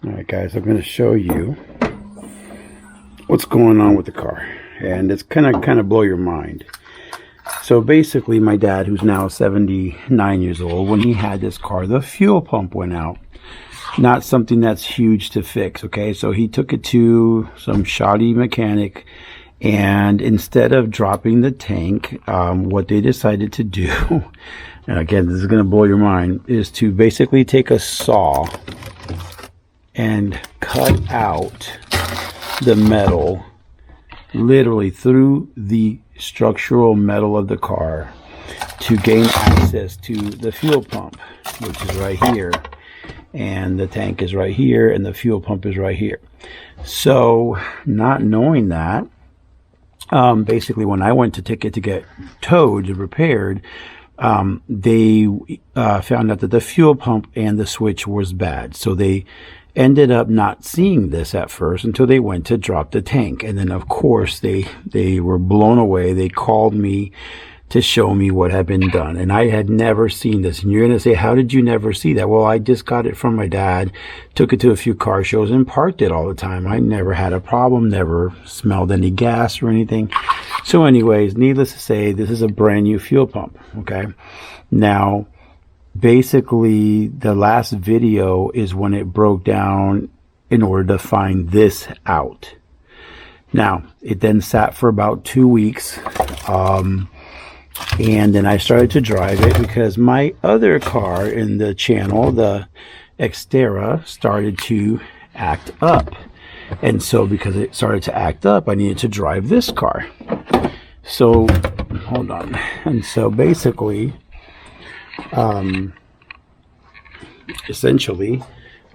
Alright guys, I'm going to show you what's going on with the car, and it's kind of blow your mind. So basically my dad, who's now 79 years old, when he had this car, the fuel pump went out. Not something that's huge to fix, okay? So he took it to some shoddy mechanic, and instead of dropping the tank, what they decided to do, and again, this is going to blow your mind, is to basically take a saw and cut out the metal literally through the structural metal of the car to gain access to the fuel pump, which is right here, and the tank is right here, and the fuel pump is right here. So not knowing that, basically when I went to take it to get towed and repaired, they found out that the fuel pump and the switch was bad. So they ended up not seeing this at first until they went to drop the tank, and then of course they were blown away. They called me to show me what had been done, and I had never seen this. And you're gonna say, how did you never see that? Well, I just got it from my dad, took it to a few car shows and parked it all the time. I never had a problem, never smelled any gas or anything. So anyways, needless to say, this is a brand new fuel pump. Okay, now basically the last video is when it broke down in order to find this out. Now it then sat for about 2 weeks, and then I started to drive it because my other car in the channel, the Xterra, started to act up. And so because it started to act up, I needed to drive this car. So hold on. And so basically essentially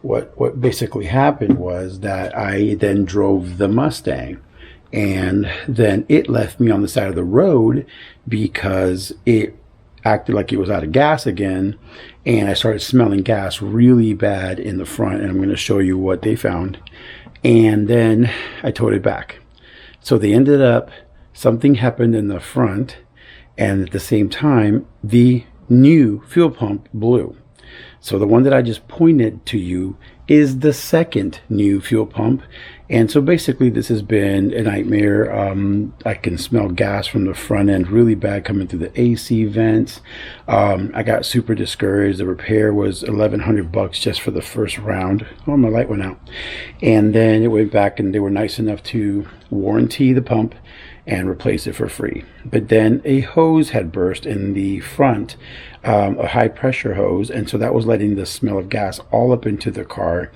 what basically happened was that I then drove the Mustang, and then it left me on the side of the road because it acted like it was out of gas again, and I started smelling gas really bad in the front, and I'm going to show you what they found. And then I towed it back. So they ended up, something happened in the front, and at the same time the new fuel pump blew. So the one that I just pointed to you is the second new fuel pump. And so basically this has been a nightmare. I can smell gas from the front end really bad coming through the AC vents. I got super discouraged. The repair was $1,100 just for the first round. Oh, my light went out. And then it went back, and they were nice enough to warranty the pump and replace it for free. But then a hose had burst in the front, a high pressure hose, and so that was letting the smell of gas all up into the car.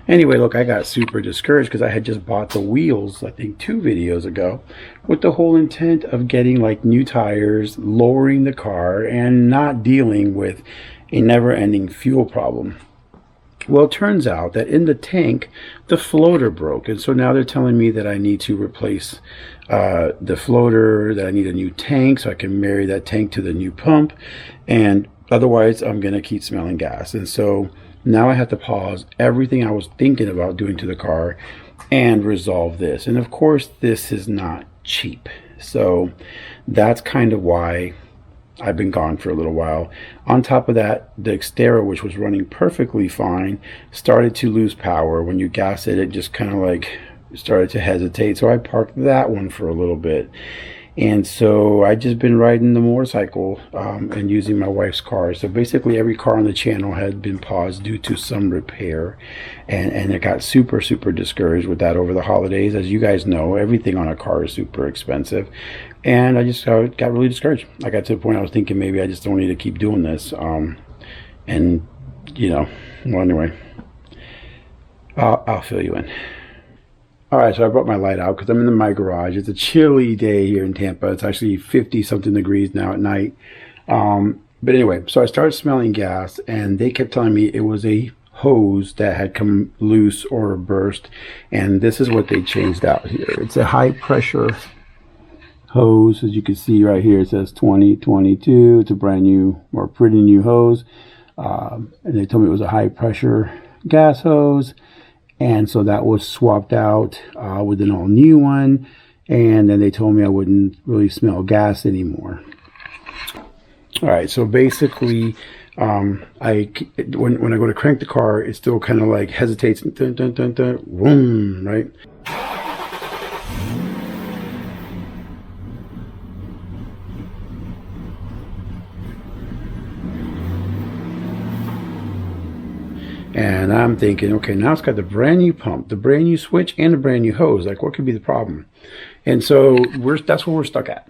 Anyway, look, I got super discouraged because I had just bought the wheels, I think 2 videos ago, with the whole intent of getting like new tires, lowering the car, and not dealing with a never-ending fuel problem. Well, it turns out that in the tank, the floater broke. And so now they're telling me that I need to replace the floater, that I need a new tank so I can marry that tank to the new pump. And otherwise, I'm going to keep smelling gas. And so now I have to pause everything I was thinking about doing to the car and resolve this. And of course, this is not cheap. So that's kind of why I've been gone for a little while. On top of that, the Xterra, which was running perfectly fine, started to lose power. When you gas it, it just kind of like started to hesitate. So I parked that one for a little bit. And so I just been riding the motorcycle and using my wife's car. So basically every car on the channel had been paused due to some repair. And it got super discouraged with that over the holidays. As you guys know, everything on a car is super expensive. And I just got really discouraged. I got to the point I was thinking maybe I just don't need to keep doing this. And, you know, well, anyway, I'll fill you in. All right, so I brought my light out because I'm in my garage. It's a chilly day here in Tampa. It's actually 50-something degrees now at night. But anyway, so I started smelling gas, and they kept telling me it was a hose that had come loose or burst. And this is what they changed out here. It's a high-pressure hose. As you can see right here, it says 2022. It's a brand new or pretty new hose. And they told me it was a high-pressure gas hose. And so that was swapped out with an all new one. And then they told me I wouldn't really smell gas anymore. All right, so basically When I go to crank the car, it still kind of like hesitates, dun, dun, dun, dun, vroom, right? And I'm thinking, okay, now it's got the brand new pump, the brand new switch, and the brand new hose. Like, what could be the problem? And so that's where we're stuck at.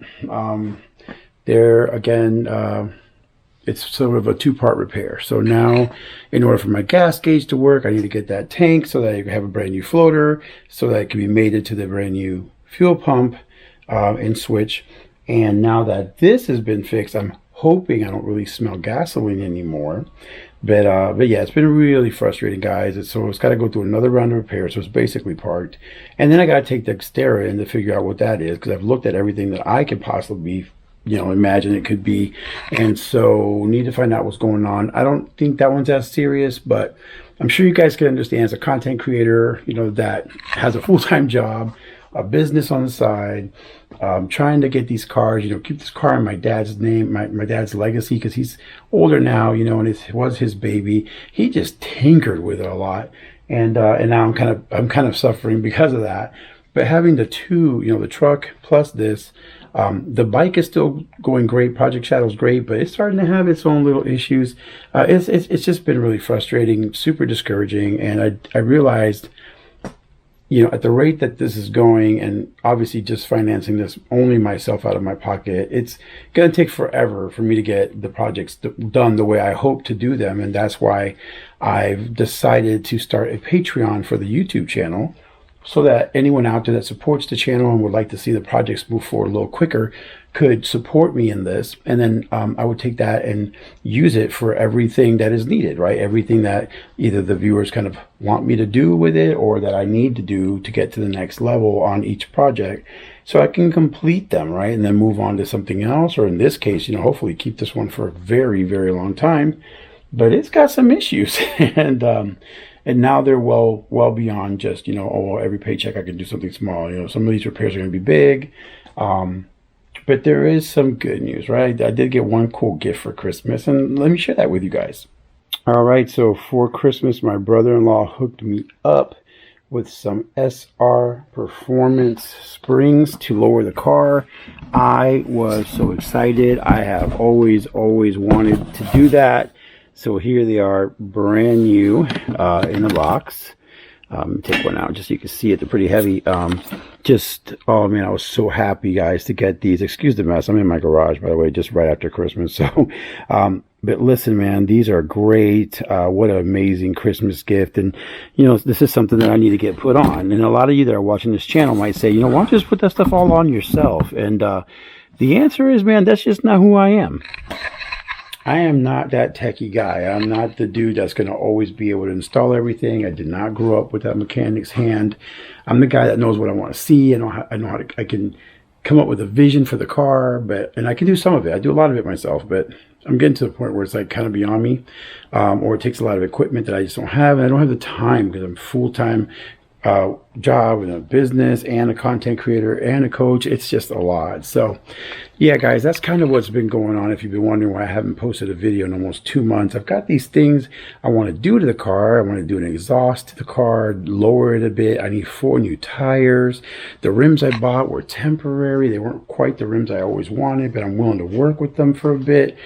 There again, it's sort of a two-part repair. So now, in order for my gas gauge to work, I need to get that tank so that I can have a brand new floater, so that it can be mated to the brand new fuel pump and switch. And now that this has been fixed, I'm hoping I don't really smell gasoline anymore. But yeah, it's been really frustrating, guys. So it's got to go through another round of repairs. So it's basically parked. And then I got to take the Xterra in to figure out what that is, because I've looked at everything that I could possibly, imagine it could be. And so need to find out what's going on. I don't think that one's as serious, but I'm sure you guys can understand, as a content creator, that has a full-time job, a business on the side, trying to get these cars, keep this car in my dad's name, my dad's legacy, because he's older now, and it was his baby. He just tinkered with it a lot, and now I'm kind of suffering because of that. But having the two, the truck plus this, the bike is still going great. Projekt Shadow is great, but it's starting to have its own little issues. It's just been really frustrating, super discouraging, and I realized, at the rate that this is going, and obviously just financing this only myself out of my pocket, it's going to take forever for me to get the projects done the way I hope to do them. And that's why I've decided to start a Patreon for the YouTube channel, so that anyone out there that supports the channel and would like to see the projects move forward a little quicker could support me in this. And then I would take that and use it for everything that is needed, right? Everything that either the viewers kind of want me to do with it, or that I need to do to get to the next level on each project, so I can complete them, right? And then move on to something else, or in this case, hopefully keep this one for a very, very long time. But it's got some issues. And now they're well beyond just, every paycheck I can do something small. Some of these repairs are going to be big. But there is some good news, right? I did get one cool gift for Christmas, and let me share that with you guys. All right, so for Christmas, my brother-in-law hooked me up with some SR Performance springs to lower the car. I was so excited. I have always wanted to do that. So here they are, brand new in the box. Take one out just so you can see it. They're pretty heavy. Oh man, I was so happy, guys, to get these. Excuse the mess. I'm in my garage, by the way, just right after Christmas. So, but listen, man, these are great. What an amazing Christmas gift. And, this is something that I need to get put on. And a lot of you that are watching this channel might say, why don't you just put that stuff all on yourself? And the answer is, man, that's just not who I am. I am not that techie guy. I'm not the dude that's going to always be able to install everything. I did not grow up with that mechanic's hand. I'm the guy that knows what I want to see. I can come up with a vision for the car, and I can do some of it. I do a lot of it myself, but I'm getting to the point where it's like kind of beyond me, or it takes a lot of equipment that I just don't have, and I don't have the time because I'm full-time job and a business and a content creator and a coach. It's just a lot. So yeah, guys, that's kind of what's been going on. If you've been wondering why I haven't posted a video in almost 2 months, I've got these things I want to do to the car. I want to do an exhaust to the car, lower it a bit. I need 4 new tires. The rims I bought were temporary. They weren't quite the rims I always wanted, but I'm willing to work with them for a bit.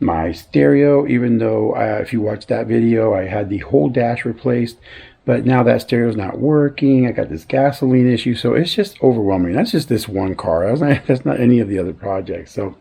My stereo, even though if you watch that video, I had the whole dash replaced, but now that stereo is not working. I got this gasoline issue, so it's just overwhelming. That's just this one car. That's not any of the other projects. So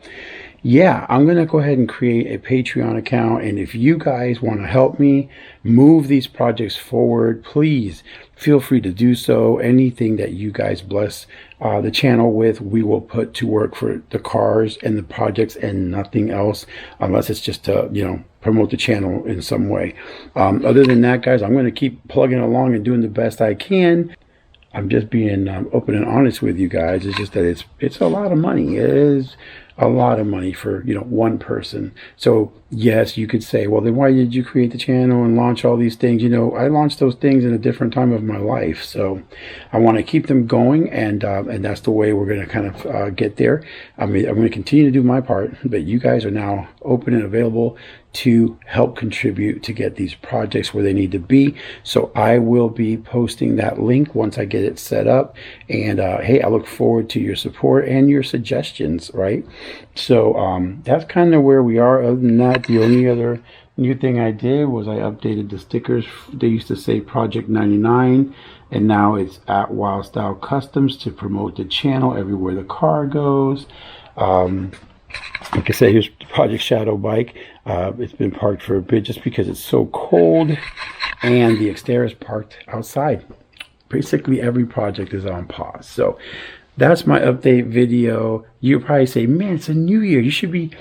yeah, I'm going to go ahead and create a Patreon account. And if you guys want to help me move these projects forward, please feel free to do so. Anything that you guys bless the channel with, we will put to work for the cars and the projects and nothing else, unless it's just to, promote the channel in some way. Other than that, guys, I'm going to keep plugging along and doing the best I can. I'm just being open and honest with you guys. It's just that it's a lot of money. It is a lot of money for, one person. So yes, you could say, well, then why did you create the channel and launch all these things? I launched those things in a different time of my life. So I want to keep them going, and that's the way we're going to kind of get there. I'm going to continue to do my part, but you guys are now open and available to help contribute to get these projects where they need to be. So I will be posting that link once I get it set up. And hey, I look forward to your support and your suggestions, right? So that's kind of where we are. Other than that, the only other new thing I did was I updated the stickers. They used to say Projekt 99, and now it's at Wild Style Customs to promote the channel everywhere the car goes. Like I said, here's the Projekt Shadow bike. It's been parked for a bit just because it's so cold, and the Xterra is parked outside. Basically, every project is on pause. So that's my update video. You'll probably say, man, it's a new year. You should be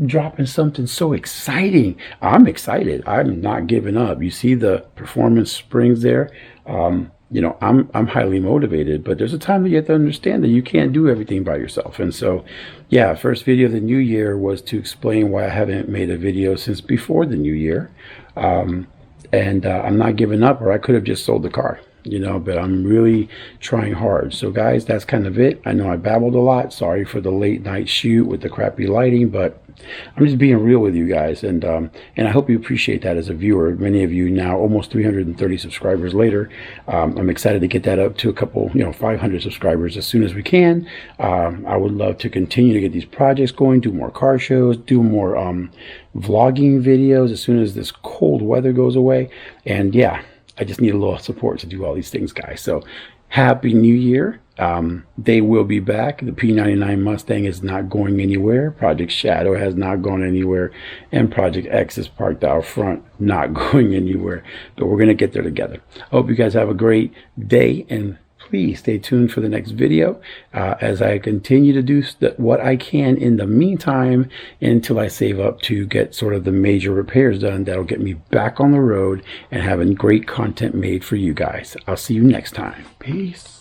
dropping something so exciting. I'm excited. I'm not giving up. You see the performance springs there. I'm highly motivated, but there's a time that you have to understand that you can't do everything by yourself. And so, yeah, first video of the new year was to explain why I haven't made a video since before the new year. I'm not giving up, or I could have just sold the car, but I'm really trying hard. So guys, that's kind of it. I know I babbled a lot. Sorry for the late night shoot with the crappy lighting, but I'm just being real with you guys, and I hope you appreciate that as a viewer. Many of you now, almost 330 subscribers later. I'm excited to get that up to a couple, 500 subscribers as soon as we can. I would love to continue to get these projects going, do more car shows, do more vlogging videos as soon as this cold weather goes away. And yeah, I just need a little support to do all these things, guys. So happy new year. They will be back. The P99 Mustang is not going anywhere. Projekt Shadow has not gone anywhere, and Project X is parked out front, not going anywhere. But we're going to get there together. I hope you guys have a great day, and please stay tuned for the next video as I continue to do what I can in the meantime until I save up to get sort of the major repairs done that'll get me back on the road and having great content made for you guys. I'll see you next time. Peace.